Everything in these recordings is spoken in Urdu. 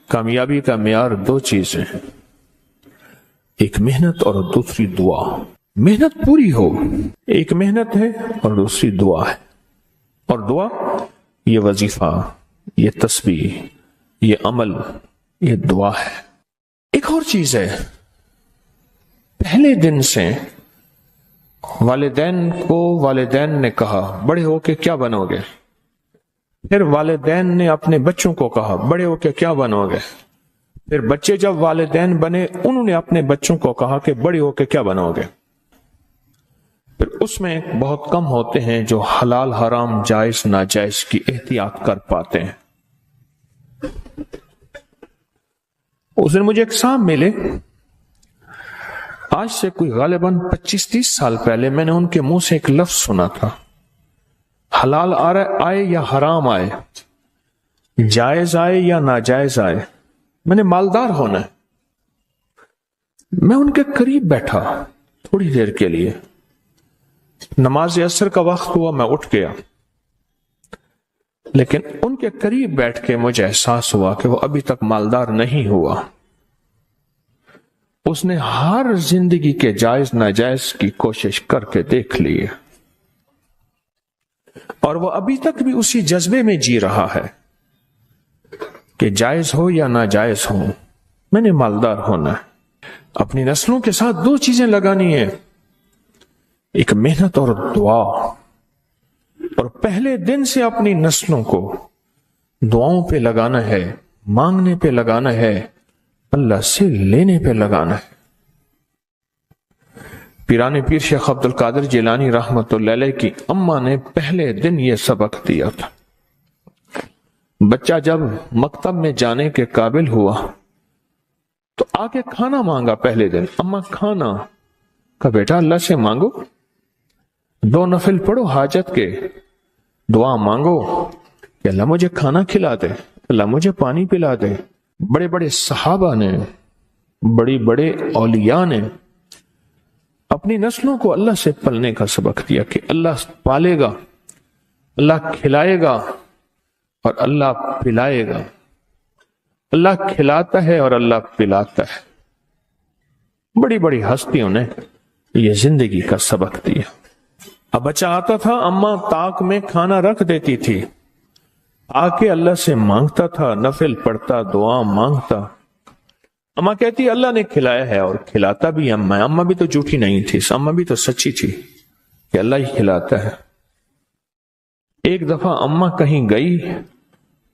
کامیابی کا معیار دو چیزیں ہیں، ایک محنت اور دوسری دعا۔ محنت پوری ہو، ایک محنت ہے اور دوسری دعا ہے، اور دعا یہ وظیفہ، یہ تسبیح، یہ عمل، یہ دعا ہے۔ ایک اور چیز ہے، پہلے دن سے والدین نے کہا بڑے ہو کے کیا بنو گے، پھر والدین نے اپنے بچوں کو کہا بڑے ہو کے کیا بنو گے، پھر بچے جب والدین بنے انہوں نے اپنے بچوں کو کہا کہ بڑے ہو کے کیا بنو گے۔ پھر اس میں بہت کم ہوتے ہیں جو حلال حرام جائز ناجائز کی احتیاط کر پاتے ہیں۔ اس دن مجھے ایک صاحب ملے، آج سے کوئی غالباً 25-30 سال پہلے میں نے ان کے منہ سے ایک لفظ سنا تھا، حلال آئے یا حرام آئے، جائز آئے یا ناجائز آئے، میں نے مالدار ہونا ہے۔ میں ان کے قریب بیٹھا تھوڑی دیر کے لیے، نماز عصر کا وقت ہوا، میں اٹھ گیا، لیکن ان کے قریب بیٹھ کے مجھے احساس ہوا کہ وہ ابھی تک مالدار نہیں ہوا۔ اس نے ہر زندگی کے جائز ناجائز کی کوشش کر کے دیکھ لی ہے، اور وہ ابھی تک بھی اسی جذبے میں جی رہا ہے کہ جائز ہو یا ناجائز ہو میں نے مالدار ہونا ہے۔ اپنی نسلوں کے ساتھ دو چیزیں لگانی ہیں، ایک محنت اور دعا، اور پہلے دن سے اپنی نسلوں کو دعاؤں پہ لگانا ہے، مانگنے پہ لگانا ہے، اللہ سے لینے پہ لگانا ہے۔ پیران پیر شیخ عبد القادر جیلانی رحمت اللہ علیہ کی اماں نے پہلے دن یہ سبق دیا تھا۔ بچہ جب مکتب میں جانے کے قابل ہوا تو آگے کھانا مانگا، پہلے دن اماں کھانا، کہا بیٹا اللہ سے مانگو، 2 نفل پڑھو حاجت کے، دعا مانگو کہ اللہ مجھے کھانا کھلا دے، اللہ مجھے پانی پلا دے۔ بڑے بڑے صحابہ نے، بڑے اولیاء نے اپنی نسلوں کو اللہ سے پلنے کا سبق دیا کہ اللہ پالے گا، اللہ کھلائے گا اور اللہ پلائے گا، اللہ کھلاتا ہے اور اللہ پلاتا ہے۔ بڑی بڑی ہستیوں نے یہ زندگی کا سبق دیا۔ اب بچہ آتا تھا، اماں طاق میں کھانا رکھ دیتی تھی، آ کے اللہ سے مانگتا تھا، نفل پڑھتا، دعا مانگتا۔ اماں کہتی اللہ نے کھلایا ہے، اور کھلاتا بھی اماں بھی تو جھوٹی نہیں تھی، اماں بھی تو سچی تھی کہ اللہ ہی کھلاتا ہے۔ ایک دفعہ اماں کہیں گئی،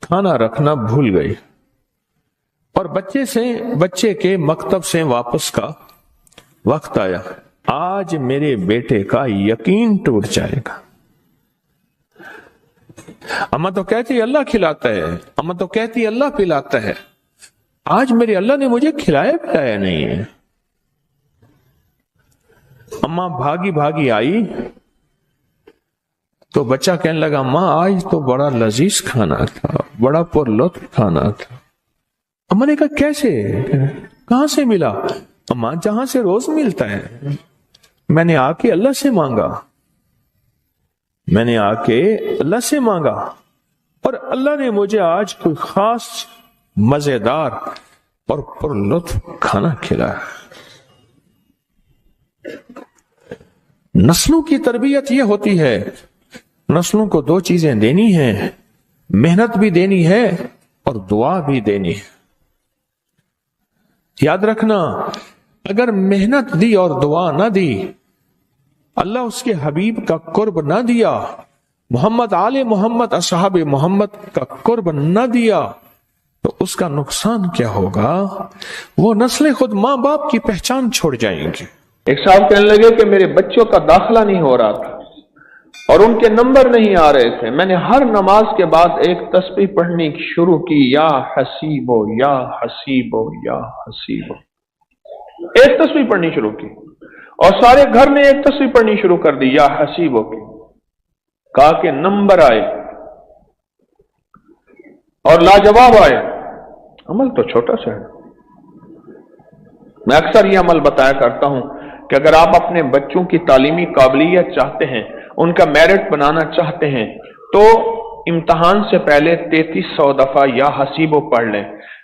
کھانا رکھنا بھول گئی، اور بچے کے مکتب سے واپس کا وقت آیا، آج میرے بیٹے کا یقین ٹوٹ جائے گا۔ اماں تو کہتی اللہ کھلاتا ہے، اماں تو کہتی اللہ پلاتا ہے، آج میرے اللہ نے مجھے کھلایا پلایا نہیں ہے۔ اماں بھاگی آئی تو بچہ کہنے لگا ماں آج تو بڑا لذیذ کھانا تھا، بڑا پر لطف کھانا تھا۔ اماں نے کہا کیسے، کہاں سے ملا؟ اماں جہاں سے روز ملتا ہے، میں نے آ کے اللہ سے مانگا، میں نے آ کے اللہ سے مانگا، اور اللہ نے مجھے آج کوئی خاص مزیدار اور پر لطف کھانا کھلایا۔ نسلوں کی تربیت یہ ہوتی ہے، نسلوں کو دو چیزیں دینی ہیں، محنت بھی دینی ہے اور دعا بھی دینی ہے۔ یاد رکھنا، اگر محنت دی اور دعا نہ دی، اللہ اس کے حبیب کا قرب نہ دیا، محمد آل محمد اصحاب محمد کا قرب نہ دیا، تو اس کا نقصان کیا ہوگا؟ وہ نسلیں خود ماں باپ کی پہچان چھوڑ جائیں گے۔ ایک صاحب کہنے لگے کہ میرے بچوں کا داخلہ نہیں ہو رہا تھا اور ان کے نمبر نہیں آ رہے تھے، میں نے ہر نماز کے بعد ایک تسبیح پڑھنی شروع کی، یا حسیبو یا حسیبو یا حسیبو، ایک تسبیح پڑھنی شروع کی، اور سارے گھر نے ایک تسبیح پڑھنی شروع کر دی یا حسیبو کی۔ کہا کہ نمبر آئے اور لاجواب آئے۔ عمل تو چھوٹا سا ہے، میں اکثر یہ عمل بتایا کرتا ہوں کہ اگر آپ اپنے بچوں کی تعلیمی قابلیت چاہتے ہیں، ان کا میرٹ بنانا چاہتے ہیں، تو امتحان سے پہلے 3300 دفعہ یا حسیبو پڑھ لیں۔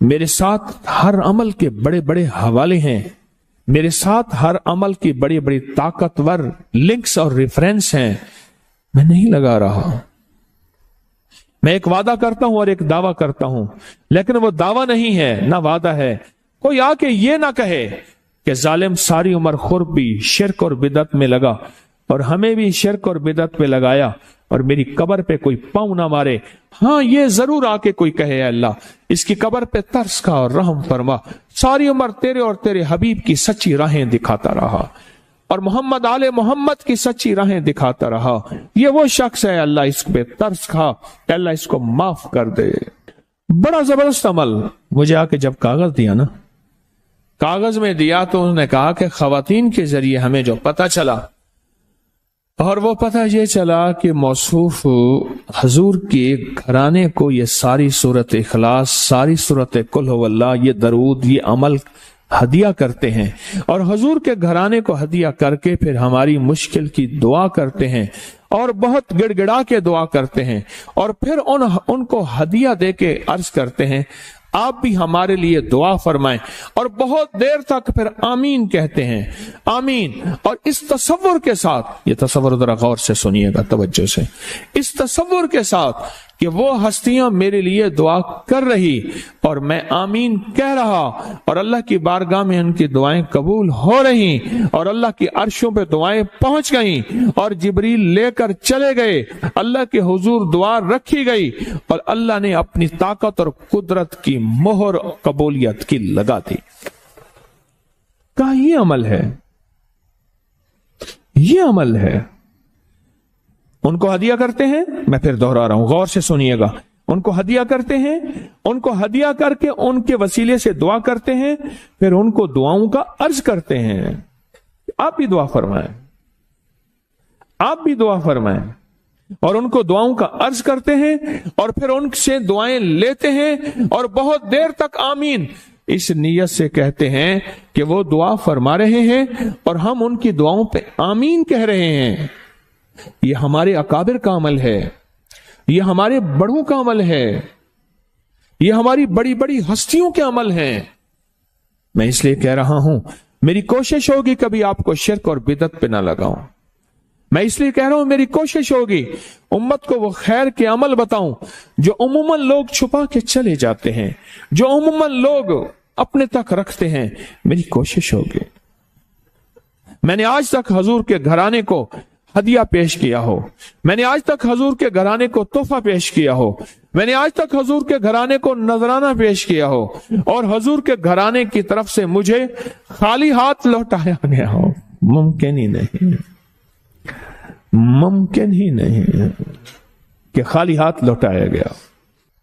میرے ساتھ ہر عمل کے بڑے بڑے حوالے ہیں، میرے ساتھ ہر عمل کی بڑی بڑی طاقتور لنکس اور ریفرنس ہیں، میں نہیں لگا رہا۔ میں ایک وعدہ کرتا ہوں اور ایک دعویٰ کرتا ہوں، لیکن وہ دعویٰ نہیں ہے نہ وعدہ ہے۔ کوئی آ کے یہ نہ کہے کہ ظالم ساری عمر خربی شرک اور بدعت میں لگا اور ہمیں بھی شرک اور بدعت پہ لگایا اور میری قبر پہ کوئی پاؤں نہ مارے۔ ہاں یہ ضرور آ کے کوئی کہے اے اللہ اس کی قبر پہ ترس کھا اور رحم فرما، ساری عمر تیرے اور تیرے حبیب کی سچی راہیں دکھاتا رہا اور محمد آل محمد کی سچی راہیں دکھاتا رہا، یہ وہ شخص ہے اللہ اس پہ ترس کھا، اللہ اس کو معاف کر دے۔ بڑا زبردست عمل۔ مجھے آ کے جب کاغذ دیا نا، کاغذ میں دیا تو انہوں نے کہا کہ خواتین کے ذریعے ہمیں جو پتہ چلا، اور وہ پتہ یہ چلا کہ موصوف حضور کے گھرانے کو یہ ساری سورت اخلاص، ساری سورت قل هو اللہ، یہ درود، یہ عمل ہدیہ کرتے ہیں اور حضور کے گھرانے کو ہدیہ کر کے پھر ہماری مشکل کی دعا کرتے ہیں اور بہت گڑ گڑا کے دعا کرتے ہیں اور پھر ان کو ہدیہ دے کے عرض کرتے ہیں آپ بھی ہمارے لیے دعا فرمائیں، اور بہت دیر تک پھر آمین کہتے ہیں، آمین۔ اور اس تصور کے ساتھ، یہ تصور ذرا غور سے سنیے گا توجہ سے، اس تصور کے ساتھ کہ وہ ہستیاں میرے لیے دعا کر رہی اور میں آمین کہہ رہا اور اللہ کی بارگاہ میں ان کی دعائیں قبول ہو رہی اور اللہ کی عرشوں پہ دعائیں پہنچ گئیں اور جبریل لے کر چلے گئے، اللہ کے حضور دعا رکھی گئی اور اللہ نے اپنی طاقت اور قدرت کی مہر قبولیت کی لگا دی۔ کہا یہ عمل ہے، یہ عمل ہے۔ ان کو ہدیہ کرتے ہیں، میں پھر دوہرا رہا ہوں، غور سے سنیے گا، ان کو ہدیہ کرتے ہیں، ان کو ہدیہ کر کے ان کے وسیلے سے دعا کرتے ہیں، پھر ان کو دعاؤں کا عرض کرتے ہیں آپ بھی دعا فرمائیں، آپ بھی دعا فرمائیں، اور ان کو دعاؤں کا عرض کرتے ہیں اور پھر ان سے دعائیں لیتے ہیں اور بہت دیر تک آمین اس نیت سے کہتے ہیں کہ وہ دعا فرما رہے ہیں اور ہم ان کی دعاؤں پہ آمین کہہ رہے ہیں۔ یہ ہمارے اکابر کا عمل ہے، یہ ہمارے بڑوں کا عمل ہے، یہ ہماری بڑی بڑی ہستیوں کے عمل ہیں۔ میں اس لیے کہہ رہا ہوں میری کوشش ہوگی کبھی آپ کو شرک اور بدعت پہ نہ لگاؤں، میں اس لیے کہہ رہا ہوں میری کوشش ہوگی امت کو وہ خیر کے عمل بتاؤں جو عموماً لوگ چھپا کے چلے جاتے ہیں، جو عموماً لوگ اپنے تک رکھتے ہیں۔ میری کوشش ہوگی میں نے آج تک حضور کے گھرانے کو ہدیہ پیش کیا ہو، میں نے آج تک حضور کے گھرانے کو تحفہ پیش کیا ہو، میں نے آج تک حضور کے گھرانے کو نذرانہ پیش کیا ہو اور حضور کے گھرانے کی طرف سے مجھے خالی ہاتھ لوٹایا گیا ہو، ممکن ہی نہیں، ممکن ہی نہیں کہ خالی ہاتھ لوٹایا گیا۔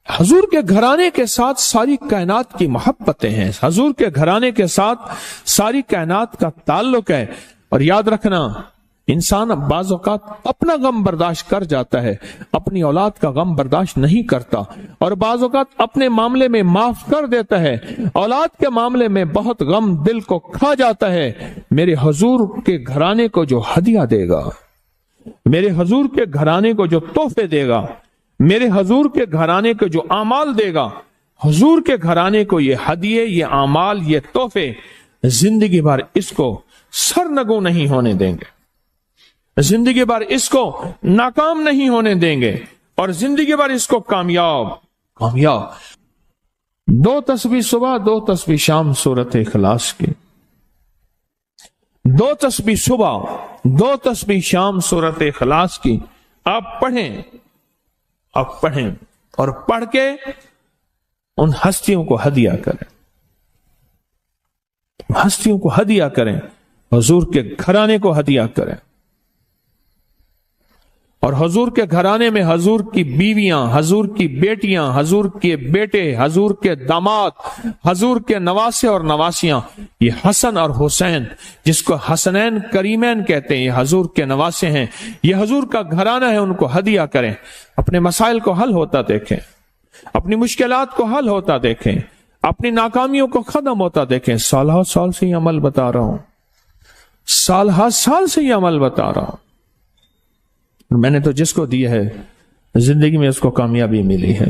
حضور کے گھرانے کے ساتھ ساری کائنات کی محبتیں ہیں، حضور کے گھرانے کے ساتھ ساری کائنات کا تعلق ہے۔ اور یاد رکھنا انسان بعض اوقات اپنا غم برداشت کر جاتا ہے، اپنی اولاد کا غم برداشت نہیں کرتا، اور بعض اوقات اپنے معاملے میں معاف کر دیتا ہے، اولاد کے معاملے میں بہت غم دل کو کھا جاتا ہے۔ میرے حضور کے گھرانے کو جو ہدیہ دے گا، میرے حضور کے گھرانے کو جو تحفے دے گا، میرے حضور کے گھرانے کو جو اعمال دے گا، حضور کے گھرانے کو یہ ہدیے، یہ اعمال، یہ تحفے زندگی بھر اس کو سرنگوں نہیں ہونے دیں گے، زندگی بھر اس کو ناکام نہیں ہونے دیں گے، اور زندگی بھر اس کو کامیاب۔ دو تسبیح صبح، دو تسبیح شام سورت اخلاص کی، دو تسبیح صبح، دو تسبیح شام سورت اخلاص کی آپ پڑھیں، آپ پڑھیں اور پڑھ کے ان ہستیوں کو ہدیہ کریں، ہستیوں کو ہدیہ کریں، حضور کے گھرانے کو ہدیہ کریں۔ اور حضور کے گھرانے میں حضور کی بیویاں، حضور کی بیٹیاں، حضور کے بیٹے، حضور کے داماد، حضور کے نواسے اور نواسیاں، یہ حسن اور حسین جس کو حسنین کریمین کہتے ہیں، یہ حضور کے نواسے ہیں، یہ حضور کا گھرانہ ہے، ان کو ہدیہ کریں، اپنے مسائل کو حل ہوتا دیکھیں، اپنی مشکلات کو حل ہوتا دیکھیں، اپنی ناکامیوں کو ختم ہوتا دیکھیں۔ سالہ سال سے یہ عمل بتا رہا ہوں، سالہ سال سے یہ عمل بتا رہا ہوں، میں نے تو جس کو دی ہے زندگی میں اس کو کامیابی ملی ہے۔